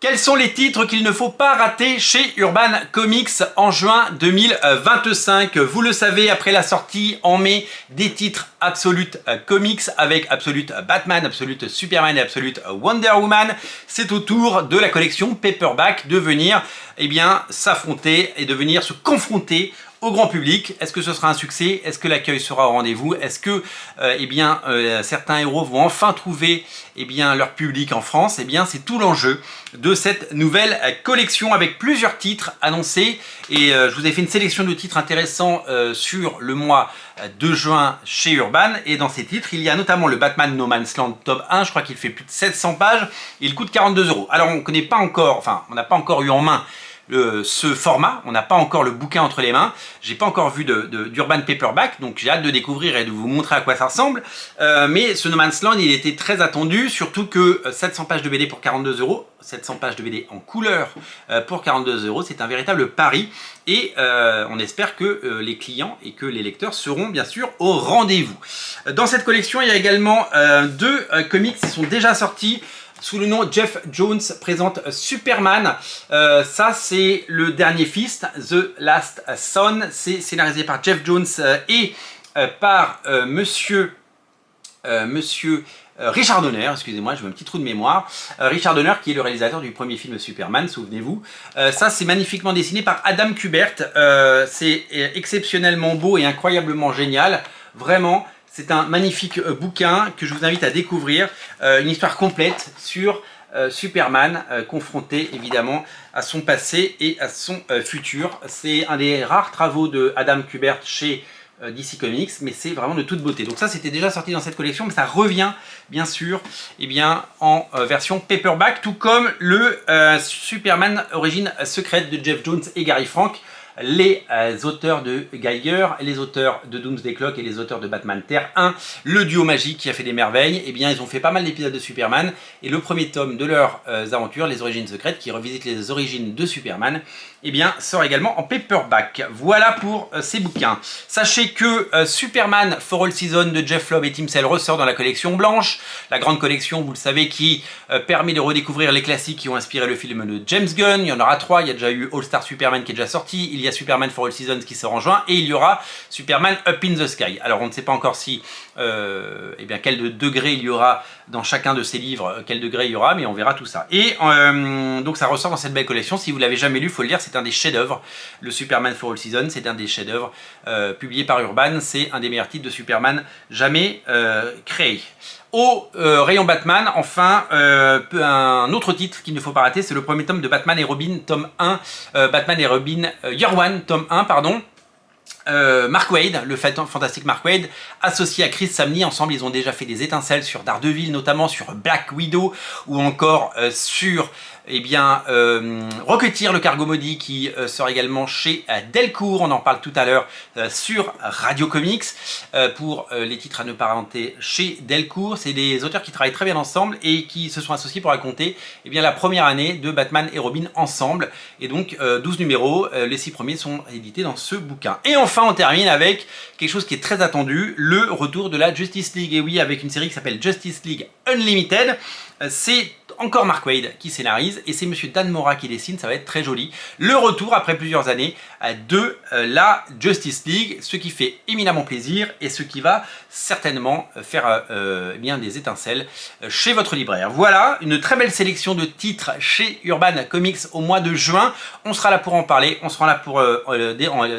Quels sont les titres qu'il ne faut pas rater chez Urban Comics en juin 2025? Vous le savez, après la sortie en mai des titres Absolute Comics avec Absolute Batman, Absolute Superman et Absolute Wonder Woman, c'est au tour de la collection Paperback de venir s'affronter et de venir se confronter au grand public. Est-ce que ce sera un succès? Est-ce que l'accueil sera au rendez-vous? Est-ce que certains héros vont enfin trouver leur public en France? C'est tout l'enjeu de cette nouvelle collection avec plusieurs titres annoncés. Et je vous ai fait une sélection de titres intéressants sur le mois de juin chez Urban. Et dans ces titres, il y a notamment le Batman No Man's Land tome 1. Je crois qu'il fait plus de 700 pages. Il coûte 42 €. Alors on connaît pas encore, on n'a pas encore eu en main ce format, on n'a pas encore le bouquin entre les mains, j'ai pas encore vu d'Urban Paperback, donc j'ai hâte de découvrir et de vous montrer à quoi ça ressemble. Mais ce No Man's Land, il était très attendu, surtout que 700 pages de BD pour 42 €, 700 pages de BD en couleur pour 42 €, c'est un véritable pari. Et on espère que les clients et que les lecteurs seront bien sûr au rendez-vous. Dans cette collection, il y a également deux comics qui sont déjà sortis sous le nom Jeff Jones présente Superman. Ça, c'est le dernier fils, The Last Son. C'est scénarisé par Jeff Jones et par monsieur Richard Donner, excusez-moi, j'ai un petit trou de mémoire. Richard Donner qui est le réalisateur du premier film Superman, souvenez-vous. Ça, c'est magnifiquement dessiné par Adam Kubert. C'est exceptionnellement beau et incroyablement génial. Vraiment. C'est un magnifique bouquin que je vous invite à découvrir, une histoire complète sur Superman, confronté évidemment à son passé et à son futur. C'est un des rares travaux de Adam Kubert chez DC Comics, mais c'est vraiment de toute beauté. Donc ça, c'était déjà sorti dans cette collection, mais ça revient bien sûr en version paperback, tout comme le Superman Origine secrète de Jeff Jones et Gary Frank, les auteurs de Geiger, les auteurs de Doomsday Clock et les auteurs de Batman Terre 1, le duo magique qui a fait des merveilles. Ils ont fait pas mal d'épisodes de Superman, et le premier tome de leurs aventures, les origines secrètes, qui revisite les origines de Superman, sort également en paperback. Voilà pour ces bouquins. Sachez que Superman For All Season de Jeff Loeb et Tim Sale ressort dans la collection blanche, la grande collection, vous le savez, qui permet de redécouvrir les classiques qui ont inspiré le film de James Gunn. Il y en aura 3, il y a déjà eu All Star Superman qui est déjà sorti, il y a Superman For All Seasons qui sort en juin, et il y aura Superman Up in the Sky. Alors on ne sait pas encore si quel degré il y aura dans chacun de ces livres, quel degré il y aura, mais on verra tout ça. Et donc ça ressort dans cette belle collection. Si vous l'avez jamais lu, il faut le lire, c'est un des chefs-d'œuvre. Le Superman For All Seasons, c'est un des chefs-d'œuvre publiés par Urban. C'est un des meilleurs titres de Superman jamais créé. Au rayon Batman, enfin, un autre titre qu'il ne faut pas rater, c'est le premier tome de Batman et Robin, tome 1, Batman et Robin, Year One, tome 1, pardon. Mark Waid, le fantastique Mark Waid, associé à Chris Samney. Ensemble, ils ont déjà fait des étincelles sur Daredevil, notamment sur Black Widow, ou encore sur Rocketeer, le cargo maudit, qui sort également chez Delcourt. On en parle tout à l'heure sur Radio Comics pour les titres à ne pas rater chez Delcourt. C'est des auteurs qui travaillent très bien ensemble et qui se sont associés pour raconter la première année de Batman et Robin ensemble. Et donc 12 numéros, les 6 premiers sont édités dans ce bouquin. Et enfin, on termine avec quelque chose qui est très attendu, le retour de la Justice League. Et oui, avec une série qui s'appelle Justice League Unlimited. C'est encore Mark Waid qui scénarise et c'est monsieur Dan Mora qui dessine, ça va être très joli. Le retour après plusieurs années de la Justice League, ce qui fait éminemment plaisir et ce qui va certainement faire des étincelles chez votre libraire. Voilà, une très belle sélection de titres chez Urban Comics au mois de juin. On sera là pour en parler, on sera là pour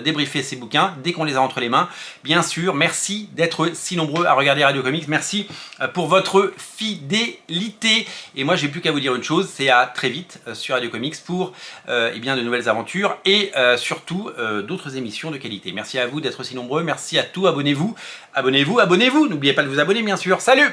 débriefer ces bouquins dès qu'on les a entre les mains. Bien sûr, merci d'être si nombreux à regarder Radio Comics, merci pour votre fidélité. Et moi, j'ai plus qu'à vous dire une chose, c'est à très vite sur Radio Comics pour de nouvelles aventures et surtout d'autres émissions de qualité. Merci à vous d'être si nombreux, merci à tous, abonnez-vous, abonnez-vous, abonnez-vous, n'oubliez pas de vous abonner bien sûr. Salut!